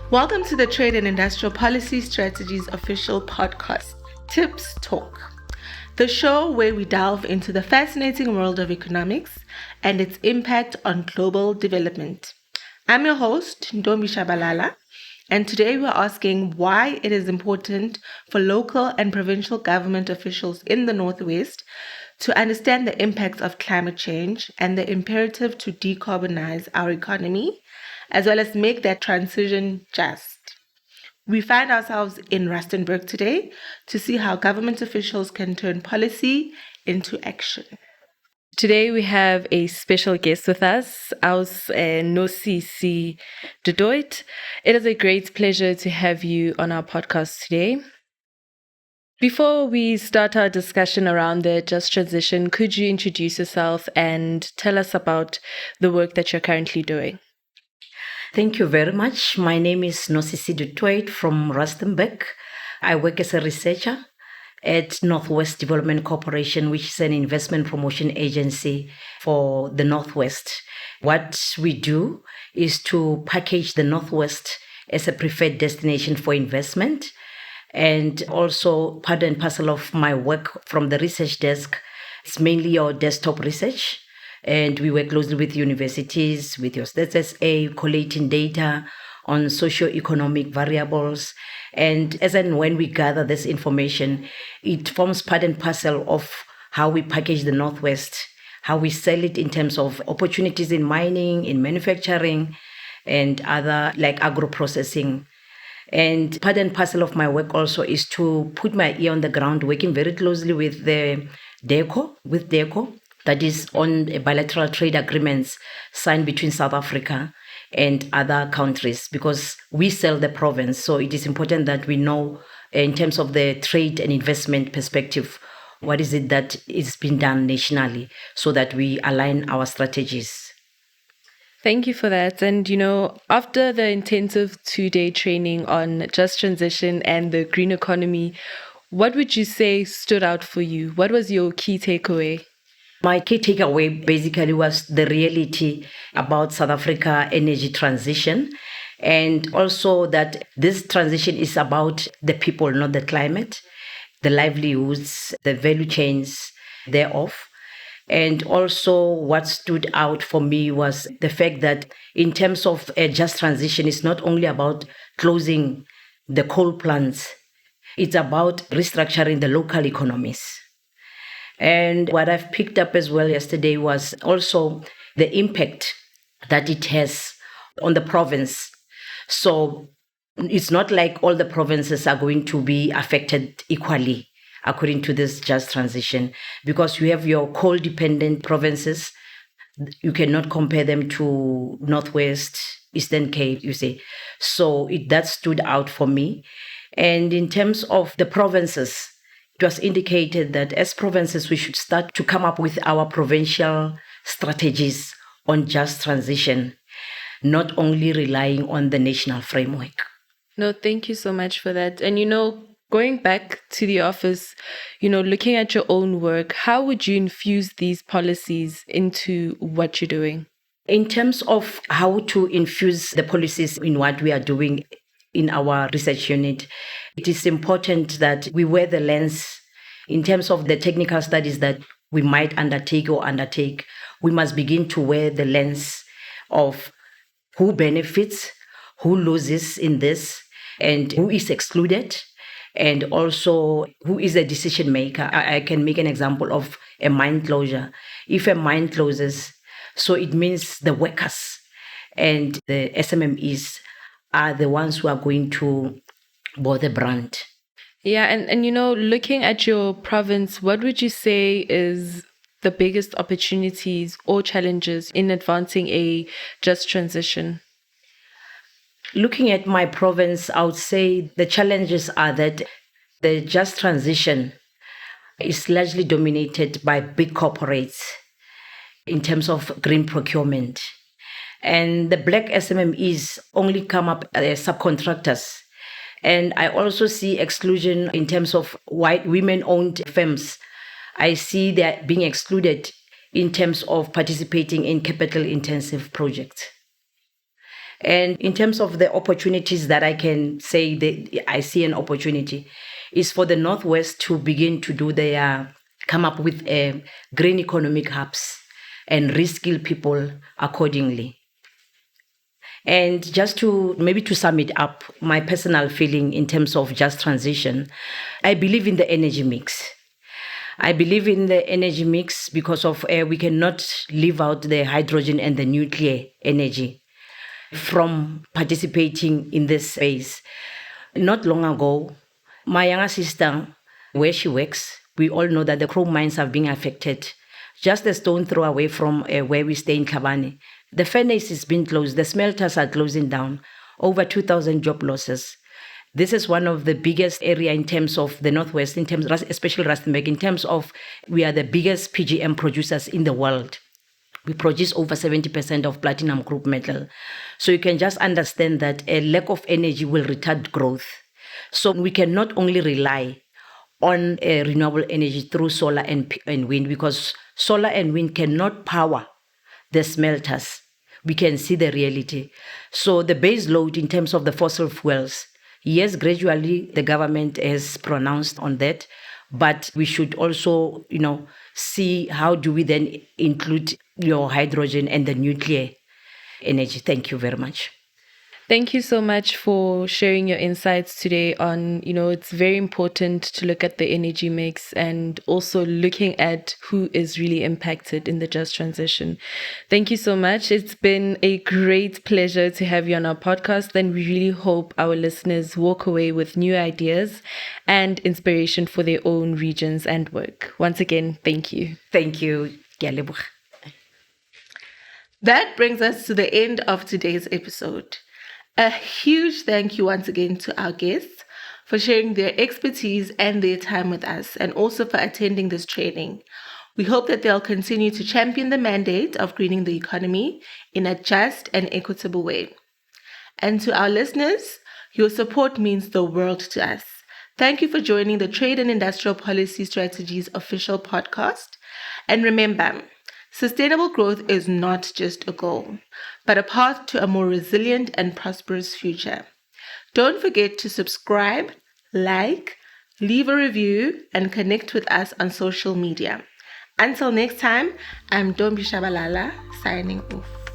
Welcome to the Trade and Industrial Policy Strategies official podcast, Tips Talk, the show where we delve into the fascinating world of economics and its impact on global development. I'm your host, Ntombi Tshabalala, and today we're asking why it is important for local and provincial government officials in the Northwest to understand the impacts of climate change and the imperative to decarbonize our economy, as well as make that transition just. We find ourselves in Rustenburg today to see how government officials can turn policy into action. Today we have a special guest with us, our Nosisi du Toit. It is a great pleasure to have you on our podcast today. Before we start our discussion around the just transition, could you introduce yourself and tell us about the work that you're currently doing? Thank you very much. My name is Nosisi du Toit from Rustenburg. I work as a researcher at Northwest Development Corporation, which is an investment promotion agency for the Northwest. What we do is to package the Northwest as a preferred destination for investment. And also, part and parcel of my work from the research desk, it's mainly your desktop research. And we work closely with universities, with your Stats SA, collating data on socio-economic variables. And as and when we gather this information, it forms part and parcel of how we package the Northwest, how we sell it in terms of opportunities in mining, in manufacturing, and other like agro-processing. And part and parcel of my work also is to put my ear on the ground, working very closely with the DECO, that is on bilateral trade agreements signed between South Africa and other countries, because we sell the province. So it is important that we know, in terms of the trade and investment perspective, what is it that is being done nationally so that we align our strategies. Thank you for that. And, after the intensive 2-day training on just transition and the green economy, what would you say stood out for you? What was your key takeaway? My key takeaway basically was the reality about South Africa energy transition, and also that this transition is about the people, not the climate, the livelihoods, the value chains thereof. And also what stood out for me was the fact that in terms of a just transition, it's not only about closing the coal plants, it's about restructuring the local economies. And what I've picked up as well yesterday was also the impact that it has on the province. So it's not like all the provinces are going to be affected equally according to this just transition, because you have your coal-dependent provinces. You cannot compare them to Northwest, Eastern Cape, you see. So that stood out for me. And in terms of the provinces, it was indicated that as provinces, we should start to come up with our provincial strategies on just transition, not only relying on the national framework. No, thank you so much for that. And, going back to the office, looking at your own work, how would you infuse these policies into what you're doing? In terms of how to infuse the policies in what we are doing in our research unit, it is important that we wear the lens in terms of the technical studies that we might undertake. We must begin to wear the lens of who benefits, who loses in this, and who is excluded, and also who is a decision maker. I can make an example of a mine closure. If a mine closes, so it means the workers and the SMMEs are the ones who are going to bear the brunt. Yeah, and looking at your province, what would you say is the biggest opportunities or challenges in advancing a just transition? Looking at my province, I would say the challenges are that the just transition is largely dominated by big corporates in terms of green procurement. And the black SMMEs only come up as subcontractors. And I also see exclusion in terms of white women-owned firms. I see they're being excluded in terms of participating in capital-intensive projects. And in terms of the opportunities that I can say that I see an opportunity is for the Northwest to begin to come up with green economic hubs and reskill people accordingly. And just to sum it up, my personal feeling in terms of just transition, I believe in the energy mix. I believe in the energy mix because of we cannot leave out the hydrogen and the nuclear energy from participating in this space. Not long ago, my younger sister, where she works, we all know that the chrome mines are being affected. Just a stone throw away from where we stay in Kabane. The furnace is being closed. The smelters are closing down. Over 2,000 job losses. This is one of the biggest area in terms of the Northwest, especially Rustenburg, in terms of we are the biggest PGM producers in the world. We produce over 70% of platinum group metal. So you can just understand that a lack of energy will retard growth. So we can not only rely on renewable energy through solar and wind, because solar and wind cannot power the smelters. We can see the reality. So the base load in terms of the fossil fuels, yes, gradually the government has pronounced on that, but we should also, see how do we then include your hydrogen and the nuclear energy. Thank you very much. Thank you so much for sharing your insights today on, it's very important to look at the energy mix and also looking at who is really impacted in the just transition. Thank you so much. It's been a great pleasure to have you on our podcast, and we really hope our listeners walk away with new ideas and inspiration for their own regions and work. Once again, thank you. Thank you. That brings us to the end of today's episode. A huge thank you once again to our guests for sharing their expertise and their time with us, and also for attending this training. We hope that they'll continue to champion the mandate of greening the economy in a just and equitable way. And to our listeners, your support means the world to us. Thank you for joining the Trade and Industrial Policy Strategies official podcast. And remember, sustainable growth is not just a goal, but a path to a more resilient and prosperous future. Don't forget to subscribe, like, leave a review, and connect with us on social media. Until next time, I'm Ntombi Tshabalala, signing off.